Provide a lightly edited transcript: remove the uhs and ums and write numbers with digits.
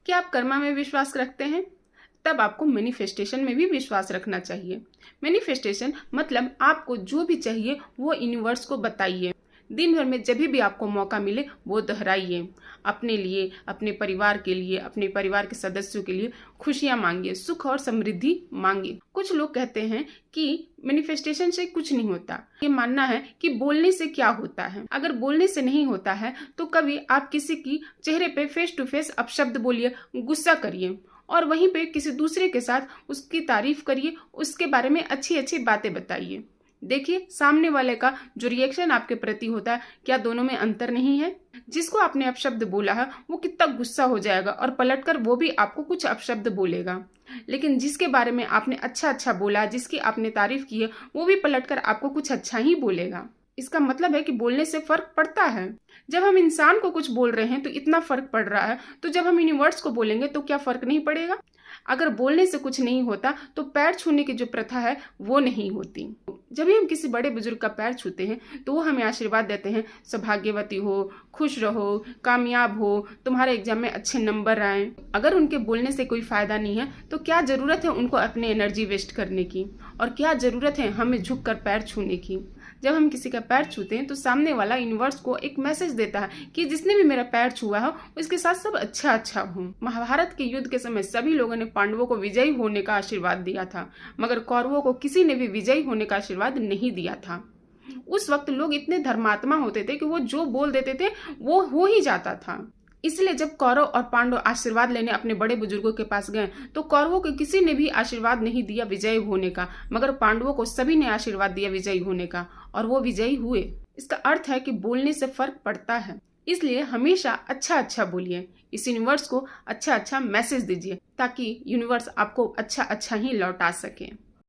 क्या आप कर्मा में विश्वास रखते हैं? तब आपको मैनिफेस्टेशन में भी विश्वास रखना चाहिए। मैनिफेस्टेशन मतलब आपको जो भी चाहिए वो यूनिवर्स को बताइए। दिन भर में जब भी आपको मौका मिले वो दोहराइए। अपने लिए, अपने परिवार के लिए, अपने परिवार के सदस्यों के लिए खुशियां मांगिए, सुख और समृद्धि मांगिए। कुछ लोग कहते हैं कि मैनिफेस्टेशन से कुछ नहीं होता। ये मानना है कि बोलने से क्या होता है। अगर बोलने से नहीं होता है तो कभी आप किसी की चेहरे पे फेस टू फेस अपशब्द बोलिए, गुस्सा करिए और वहीं पे किसी दूसरे के साथ उसकी तारीफ करिए, उसके बारे में अच्छी अच्छी बातें बताइए। देखिए सामने वाले का जो रिएक्शन आपके प्रति होता है, क्या दोनों में अंतर नहीं है? जिसको आपने अपशब्द बोला है वो कितना गुस्सा हो जाएगा और पलटकर वो भी आपको कुछ अपशब्द बोलेगा। लेकिन जिसके बारे में आपने अच्छा अच्छा बोला, जिसकी आपने तारीफ की है, वो भी पलटकर आपको कुछ अच्छा ही बोलेगा। इसका मतलब है कि बोलने से फर्क पड़ता है। जब हम इंसान को कुछ बोल रहे हैं तो इतना फर्क पड़ रहा है, तो जब हम यूनिवर्स को बोलेंगे तो क्या फर्क नहीं पड़ेगा? अगर बोलने से कुछ नहीं होता तो पैर छूने की जो प्रथा है वो नहीं होती। जब भी हम किसी बड़े बुजुर्ग का पैर छूते हैं तो वो हमें आशीर्वाद देते हैं, सौभाग्यवती हो, खुश रहो, कामयाब हो, तुम्हारे एग्जाम में अच्छे नंबर आए। अगर उनके बोलने से कोई फायदा नहीं है तो क्या जरूरत है उनको अपनी एनर्जी वेस्ट करने की, और क्या जरूरत है हमें झुक कर पैर छूने की? जब हम किसी का पैर छूते हैं तो सामने वाला यूनिवर्स को एक मैसेज देता है कि जिसने भी मेरा पैर छुआ हो उसके साथ सब अच्छा अच्छा हो। महाभारत के युद्ध के समय सभी लोगों ने पांडवों को विजयी होने का आशीर्वाद दिया था, मगर कौरवों को किसी ने भी विजयी होने का आशीर्वाद नहीं दिया था। उस वक्त लोग इतने धर्मात्मा होते थे कि वो जो बोल देते थे वो हो ही जाता था। इसलिए जब कौरव और पांडव आशीर्वाद लेने अपने बड़े बुजुर्गों के पास गए तो कौरवों को किसी ने भी आशीर्वाद नहीं दिया विजयी होने का, मगर पांडवों को सभी ने आशीर्वाद दिया विजयी होने का और वो विजयी हुए। इसका अर्थ है कि बोलने से फर्क पड़ता है। इसलिए हमेशा अच्छा अच्छा बोलिए, इस यूनिवर्स को अच्छा अच्छा मैसेज दीजिए ताकि यूनिवर्स आपको अच्छा अच्छा ही लौटा सके।